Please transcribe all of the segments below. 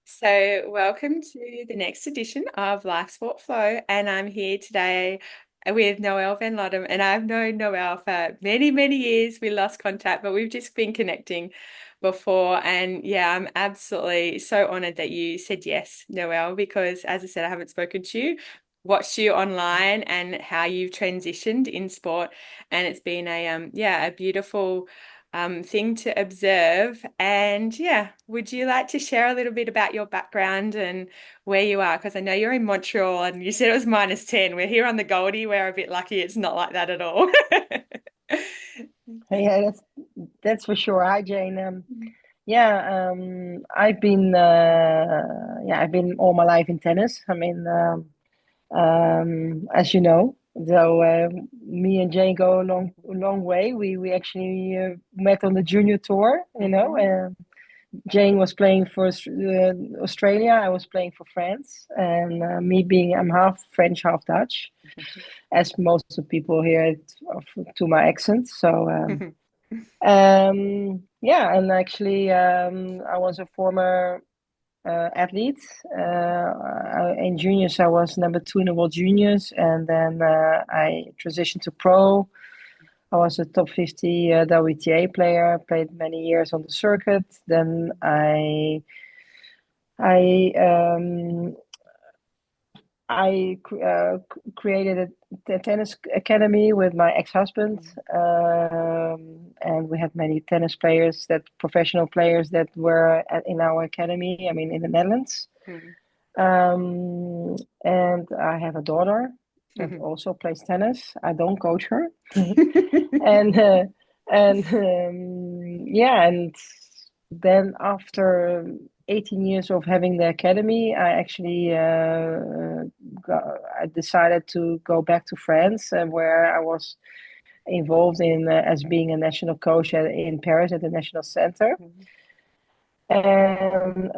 So, welcome to the next edition of Life Sport Flow, and I'm here today with Noëlle van Lottum, and I've known Noëlle for many, many years. We lost contact, but we've just been connecting before, and yeah, I'm absolutely so honored that you said yes, Noëlle, because as I said, I haven't spoken to you, watched you online, and how you've transitioned in sport, and it's been a beautiful thing to observe. And yeah, would you like to share a little bit about your background and where you are? Because I know you're in Montreal and you said it was -10. We're here on the Goldie. We're a bit lucky it's not like that at all. Yeah, that's for sure. Hi, Jane. I've been all my life in tennis. As you know, though, me and Jane go a long way. We actually met on the junior tour. Mhm. Jane was playing for Australia. I was playing for France, and I'm half French, half Dutch, as most of the people here to my accent. And actually, I was a former athlete. In juniors, I was number two in the world juniors, and then I transitioned to pro. I was a top 50 WTA player. Played many years on the circuit. Then I created a tennis academy with my ex-husband, and we had many tennis players, professional players that were in our academy. I mean, in the Netherlands. Um, and I have a daughter that also plays tennis. I don't coach her, and and then after 18 years of having the academy, I decided to go back to France, where I was involved in as being a national coach in Paris at the National Center. And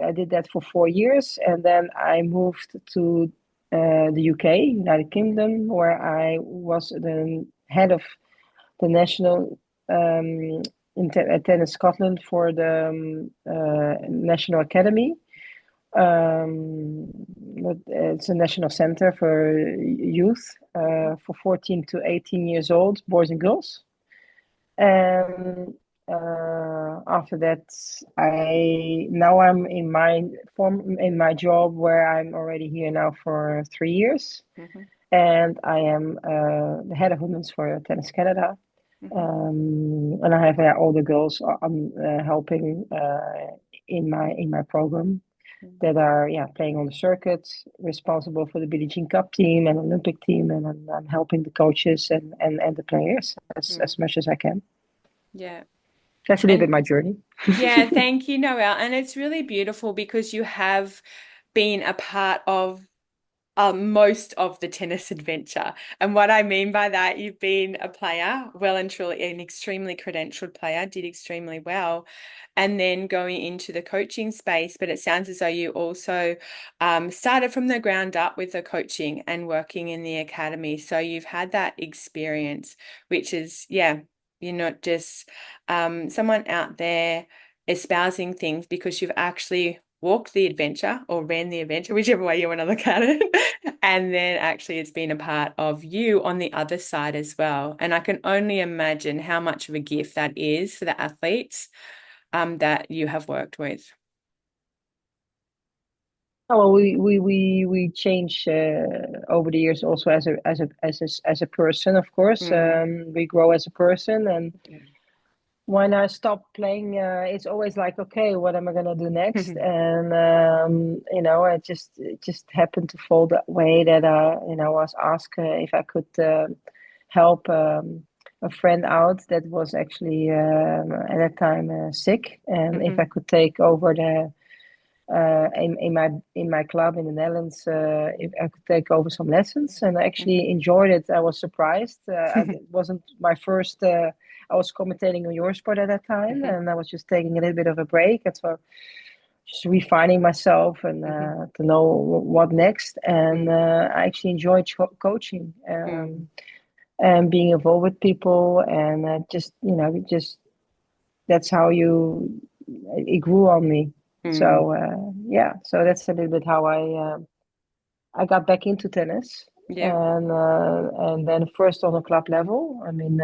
I did that for 4 years, and then I moved to the UK, United Kingdom, where I was the head of the national tennis Scotland for the National Academy. It's a national center for youth for 14 to 18 years old, boys and girls. And after that, I'm in my job where I'm already here now for 3 years, and I am the head of women's for Tennis Canada. And I have all the girls I'm helping in my program that are playing on the circuit, responsible for the Billie Jean Cup team and Olympic team, and I'm helping the coaches and the players as much as I can. Yeah. That's a little bit And my journey. yeah, thank you, Noelle. And it's really beautiful because you have been a part of most of the tennis adventure. And what I mean by that, you've been a player, well and truly an extremely credentialed player, did extremely well, and then going into the coaching space. But it sounds as though you also started from the ground up with the coaching and working in the academy. So you've had that experience, which is, yeah, you're not just someone out there espousing things because you've actually walked the adventure or ran the adventure, whichever way you want to look at it. And then actually it's been a part of you on the other side as well. And I can only imagine how much of a gift that is for the athletes that you have worked with. Oh, well, we change over the years also as a person, of course. Mm. We grow as a person, and when I stop playing, it's always like, okay, what am I gonna do next? And it just happened to fall that way that I was asked if I could help a friend out that was actually at that time sick, and if I could take over the in my club in the Netherlands, if I could take over some lessons, and I actually enjoyed it. I was surprised. It wasn't my first. I was commentating on your sport at that time, and I was just taking a little bit of a break, and so just refining myself and to know what next. And I actually enjoyed coaching and being involved with people, and just that's how it grew on me. Mm. So yeah, so that's a little bit how I got back into tennis, Yeah. and then first on a club level. I mean,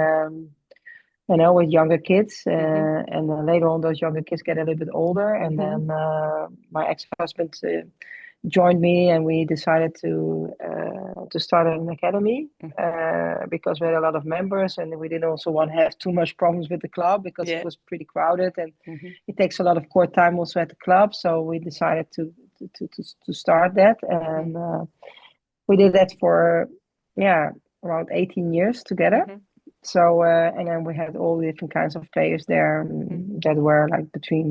with younger kids, Hmm. and then later on, those younger kids get a little bit older, and Hmm. then my ex-husband joined me, and we decided to start an academy. Because we had a lot of members, and we didn't also want to have too much problems with the club because it Yeah. was pretty crowded, and Hmm. it takes a lot of court time also at the club. So we decided to start that, and we did that for yeah around 18 years together. Hmm. So and then we had all the different kinds of players there, that were like between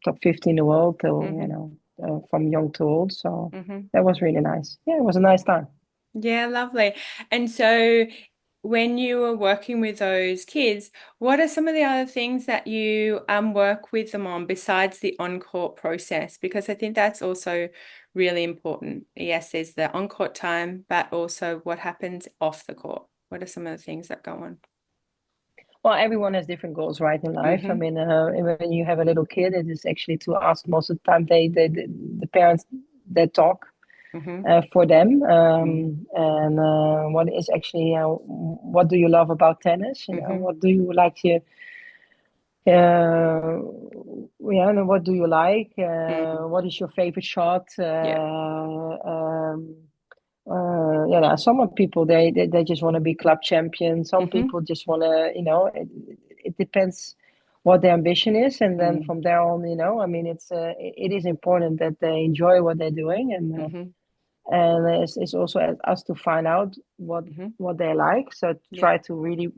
top 50 in the world till Hmm. from young to old. So Hmm. that was really nice. Yeah, it was a nice time. Yeah, lovely. And so when you were working with those kids, what are some of the other things that you work with them on besides the on-court process? Because I think that's also really important. Yes, there's the on-court time, but also what happens off the court. What are some of the things that go on? Well, everyone has different goals, right, in life. I Mm-hmm. mean, when you have a little kid, it is actually to ask most of the time the parents that talk Mm-hmm. for them, Mm-hmm. and what is actually what do you love about tennis? Mm-hmm. What do you like to yeah, and what do you like? Mm. What is your favorite shot? Yeah. Some of people they just want to be club champion. Some Mm-hmm. people just want to, it depends what their ambition is, and then Mm. from there on, I mean, it is important that they enjoy what they're doing, Mm-hmm. and it's also at us to find out Mm-hmm. what they like. So Yeah. try to really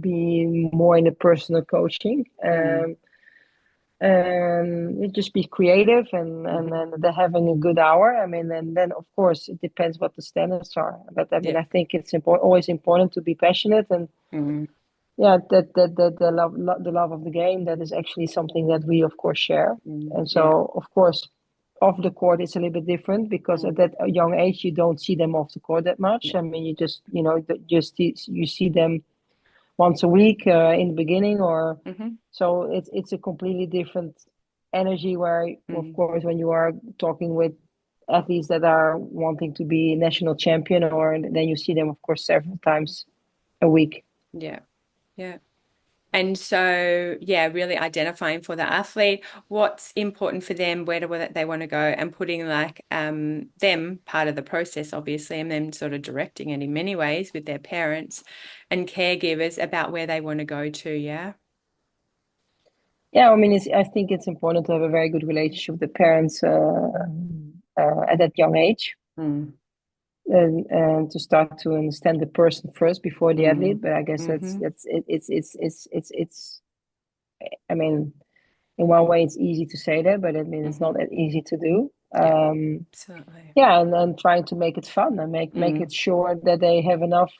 be more in the personal coaching. Mm. And you just be creative, and Mm-hmm. then they're having a good hour. I mean, and then of course it depends what the standards are. But I mean, Yeah. I think it's always important to be passionate, and Mm. yeah, that the love of the game, that is actually something that we of course share. Mm. And Yeah. so of course off the court it's a little bit different, because at Mm. that young age you don't see them off the court that much. Yeah. I mean, you just you see them once a week in the beginning, or Mm-hmm. so it's a completely different energy, where of Mm. course when you are talking with athletes that are wanting to be national champion, or then you see them of course several times a week. Yeah. Yeah. And so, yeah, really identifying for the athlete what's important for them, where do they want to go, and putting like them part of the process, obviously, and then sort of directing it in many ways with their parents and caregivers about where they want to go to. Yeah. Yeah, I mean, I think it's important to have a very good relationship with the parents at that young age, Mm. and to start to understand the person first before the Mm. athlete. But I guess Mm-hmm. it's I mean, in one way it's easy to say that, but I mean it's Mm-hmm. not that easy to do. Yeah, absolutely. Yeah, and then trying to make it fun, and make it Mm. sure that they have enough,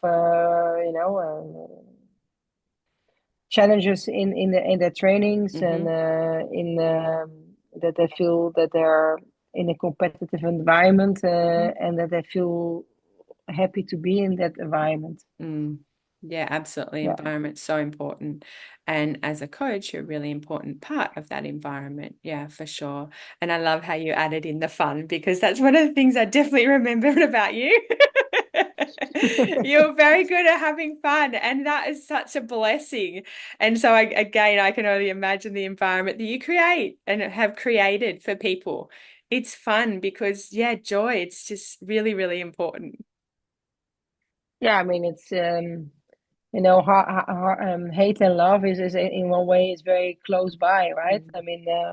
challenges in their trainings, and Mm-hmm. in that they feel that they're in a competitive environment, Mm-hmm. and that they feel happy to be in that environment. Mm. Yeah, absolutely. Yeah. Environment's so important. And as a coach, you're a really important part of that environment. Yeah, for sure. And I love how you added in the fun because that's one of the things I definitely remembered about you. You're very good at having fun, and that is such a blessing. And so, again, I can only imagine the environment that you create and have created for people. It's fun because, yeah, joy, it's just really, really important. Yeah, I mean it's hate and love is in one way is very close by, right? Mm. I mean, Yeah.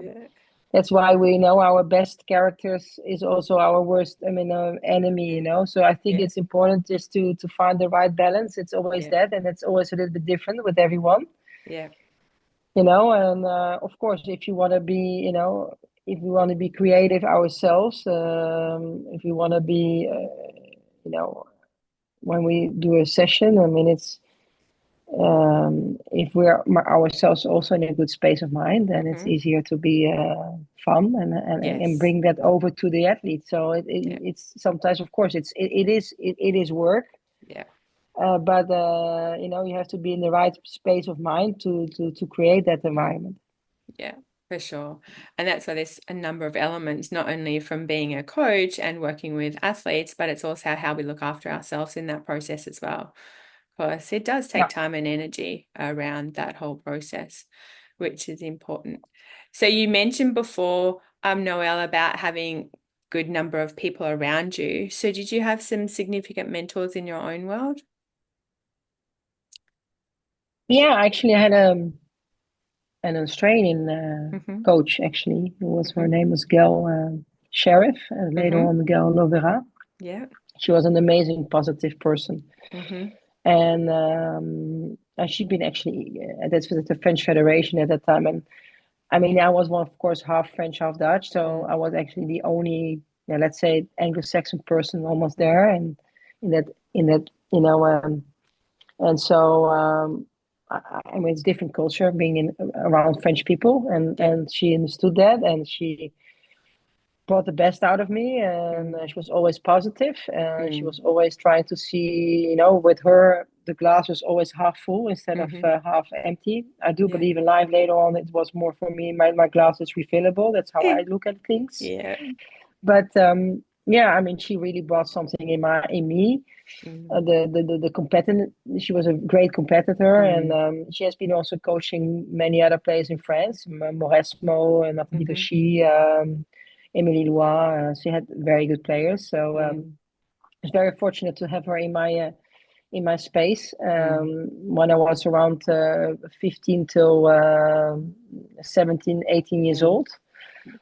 that's why we know our best characters is also our worst, I mean, enemy, Yeah. So I think Yeah. it's important just to find the right balance. It's always Yeah. that, and it's always a little bit different with everyone, Yeah. and of course if you want to be, if we want to be creative ourselves, if we want to be, when we do a session, I mean, it's if we're ourselves also in a good space of mind, then it's Hmm. easier to be fun, and Yes. bring that over to the athlete. So Yeah. it's sometimes, of course, it is work, Yeah. but you have to be in the right space of mind to create that Hmm. environment. Yeah. For sure. And that's why there's a number of elements, not only from being a coach and working with athletes, but it's also how we look after ourselves in that process as well. Of course, it does take Yeah. time and energy around that whole process, which is important. So you mentioned before, Noelle, about having good number of people around you. So did you have some significant mentors in your own world? Yeah, actually, I had an Australian Mm-hmm. coach, actually, who was her Mm-hmm. name was Gail Sheriff, and later Mm-hmm. on Gail Lovera. Yeah. She was an amazing, positive person. Mm-hmm. And she'd been actually that's with the French Federation at that time. And I mean, I was one, of course, half French, half Dutch, so I was actually the only, yeah, let's say, Anglo-Saxon person almost there, and in that, and so I mean, it's different culture being in around French people, and Yeah. she understood that, and she brought the best out of me, and Mm, she was always positive, and she mm, was always trying to see, with her the glass was always half full instead of mm-hmm. half empty. I do Yeah. believe in life later on it was more for me, my glass is refillable, that's how I look at things. Yeah. But yeah, I mean, she really brought something in me. Mm, The competitor, she was a great competitor, and mm, she has been also coaching many other players in France, Mauresmo and Nathalie mm-hmm. Dochy, Emilie Lois. She had very good players, so Mm, I was very fortunate to have her in my space mm, when I was around 15 till 17, 18 years mm, old.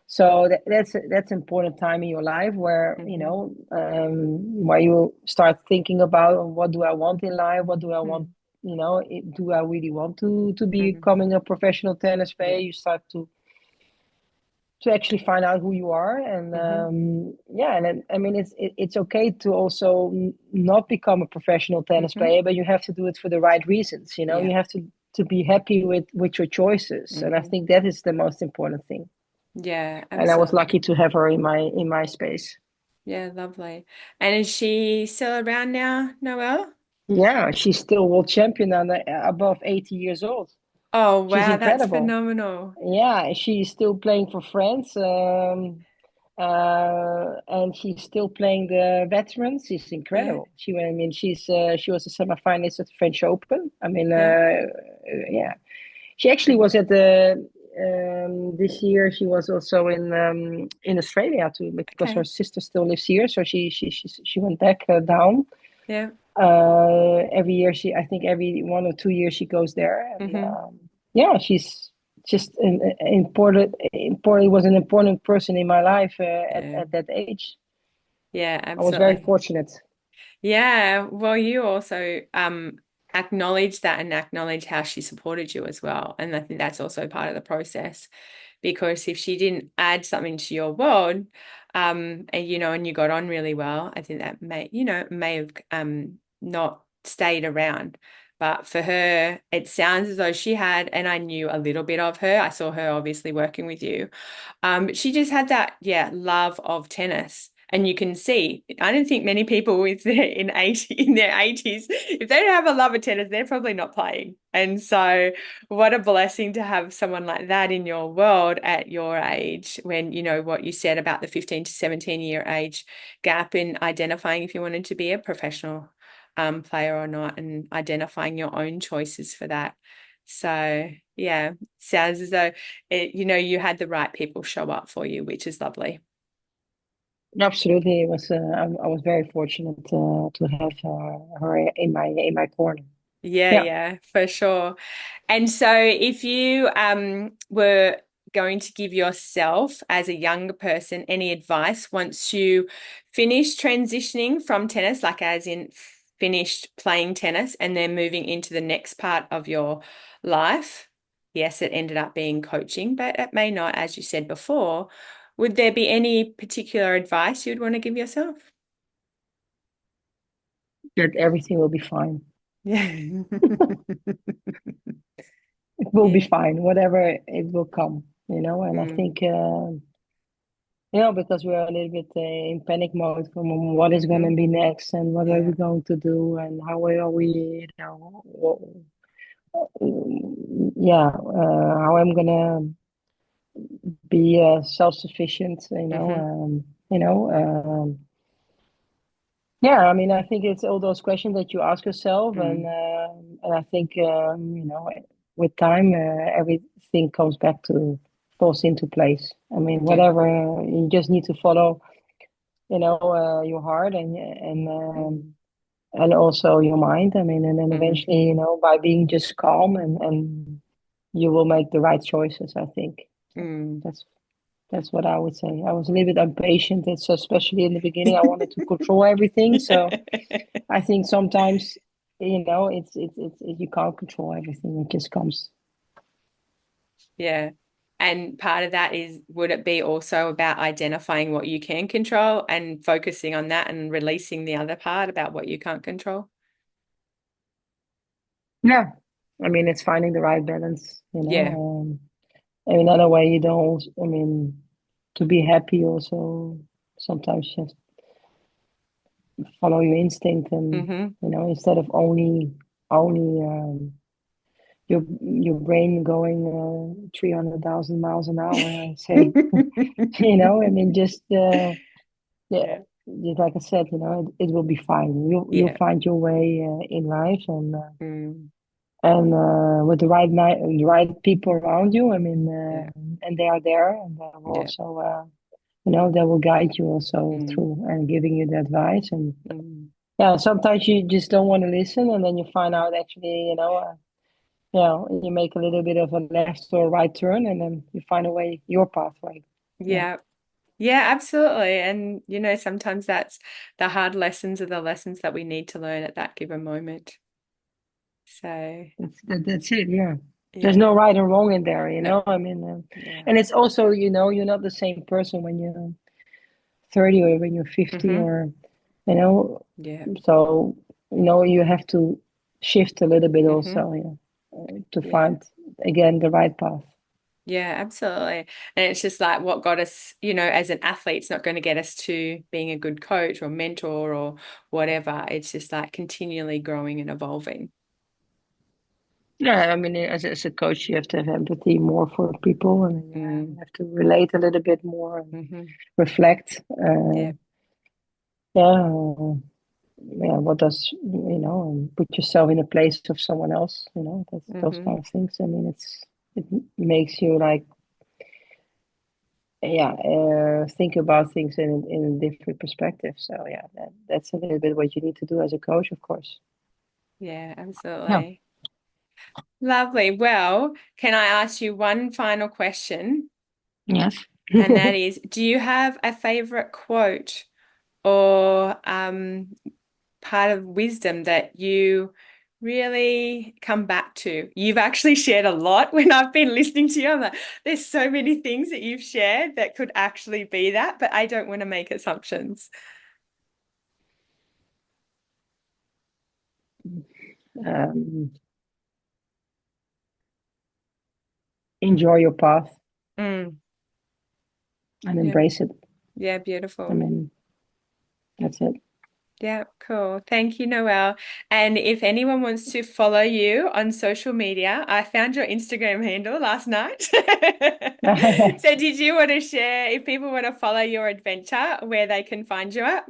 So that's an important time in your life where mm-hmm. where you start thinking about what do I want in life, what do I want, Mm, do I really want to be mm, becoming a professional tennis player? yeah. You start to actually find out who you are, and Mm-hmm. yeah, and then, I mean it's okay to also not become a professional tennis Mm-hmm. player, but you have to do it for the right reasons. Yeah. You have to be happy with your choices, and I Mm-hmm. think that is the most important thing. Yeah, And I was absolutely. lucky to have her in my space. Yeah, lovely. And is she still around now, Noelle? Yeah, she's still world champion and above 80 years old. Oh, She's wow, that's incredible. phenomenal. Yeah, she's still playing for France. And she's still playing the veterans. She's Yeah, incredible. I mean, she was a semifinalist at the French Open. I mean, yeah. yeah, she actually was at the this year. She was also in Australia too, because her Okay. sister still lives here. So she went back down. Yeah. Every year I think every 1 or 2 years she goes there, and Mm-hmm. yeah, she's just an important was an important person in my life Yeah. at that age. Yeah, I was very absolutely. fortunate. Yeah, well, you also acknowledge that and acknowledge how she supported you as well. And I think that's also part of the process because if she didn't add something to your world, and you got on really well, I think that may have not stayed around. But for her, it sounds as though she had, and I knew a little bit of her. I saw her obviously working with you. She just had that, yeah, love of tennis. And you can see, I don't think many people in their 80s, if they don't have a love of tennis, they're probably not playing. And so what a blessing to have someone like that in your world at your age, when you know what you said about the 15 to 17-year age gap in identifying if you wanted to be a professional player or not, and identifying your own choices for that. So yeah, sounds as though you had the right people show up for you, which is lovely. Absolutely, it was. I was very fortunate to have her in my corner. Yeah, Yeah. yeah, for sure. And so if you were going to give yourself as a younger person any advice once you finished transitioning from tennis, like as in finished playing tennis and then moving into the next part of your life, yes, it ended up being coaching, but it may not, as you said before. Would there be any particular advice you'd want to give yourself? That everything will be fine. Yeah. It will be Yeah. fine, whatever it will come. And I Mm, think. Because we're a little bit in panic mode from what is going to hmm. be next and what are we Yeah. going to do and how are we, yeah, how I'm gonna. be self-sufficient, Hmm. you know, yeah, I mean, I think it's all those questions that you ask yourself, Mm. and I think with time, everything comes back to falls into place. I mean, Yeah. whatever you just need to follow, your heart Mm. and also your mind. I mean, and then Mm. eventually, by being just calm and you will make the right choices. I think so. Mm. That's that's what I would say. I was a little bit impatient. It's especially in the beginning. I wanted to control everything, so. I think sometimes, you can't control everything. It just comes. Yeah. And part of that is, would it be also about identifying what you can control and focusing on that and releasing the other part about what you can't control? Yeah. I mean, it's finding the right balance, Yeah. I mean, other way you don't, I mean, to be happy also, sometimes you have to follow your instinct and, Hmm. instead of only, your brain going 300,000 miles an hour, I say, I mean, yeah, Yeah. just like I said, it will be fine. You'll Yeah. find your way in life, Mm. and with the right people around you. I mean, Yeah. and they are there, and they will Yeah. also, they will guide you also Mm. through and giving you the advice. And Mm. yeah, sometimes you just don't want to listen, and then you find out actually, you make a little bit of a left or right turn, and then you find a way your pathway. Yeah. Yeah. Yeah, absolutely. And sometimes that's the hard lessons are the lessons that we need to learn at that given moment. So, That's it. Yeah. There's yeah. no right or wrong in there, No. I mean, Yeah. and it's also, you're not the same person when you're 30 or when you're 50 Hmm. or, you know, Yeah. so, you have to shift a little bit Hmm. also, yeah, to Yeah. find again the right path. Yeah, absolutely. And it's just like what got us, as an athlete, it's not going to get us to being a good coach or mentor or whatever. It's just like continually growing and evolving. Yeah, I mean, as a coach, you have to have empathy more for people, and you Mm. have to relate a little bit more and Hmm. reflect. Yeah. Yeah, yeah, what does, and put yourself in the place of someone else, that's those Hmm. kind of things. I mean, it makes you like, yeah, think about things in a different perspective. So yeah, that's a little bit what you need to do as a coach, of course. Yeah, Yeah. absolutely. Lovely. Well, can I ask you one final question? Yes. And that is, do you have a favorite quote or part of wisdom that you really come back to? You've actually shared a lot when I've been listening to you. I'm like, there's so many things that you've shared that could actually be that, but I don't want to make assumptions. um, Enjoy your path Mm, and yeah, embrace it. yeah, I beautiful. mean, that's it. Yeah, cool. Thank you, Noelle. And if anyone wants to follow you on social media, I found your Instagram handle last night. So did you want to share if people want to follow your adventure, where they can find you at?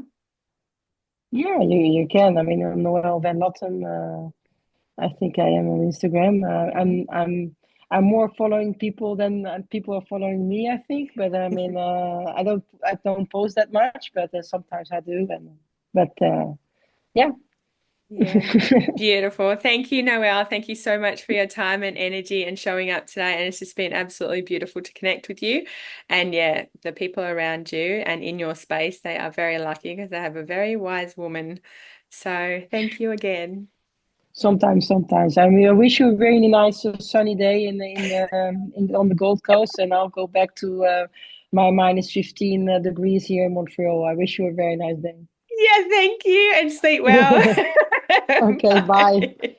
Yeah, you can. I mean, Noëlle van Lottum. I think I am on Instagram. Hmm. I'm more following people than people are following me, I think. But I mean, I don't post that much, but sometimes I do. But yeah. Yeah. Beautiful. Thank you, Noelle. Thank you so much for your time and energy and showing up today. And it's just been absolutely beautiful to connect with you. And yeah, the people around you and in your space, they are very lucky because they have a very wise woman. So thank you again. Sometimes. I mean, I wish you a very nice sunny day on the Gold Coast, and I'll go back to my minus 15 degrees here in Montreal. I wish you a very nice day. Yeah, thank you and sleep well. Okay, bye. Bye.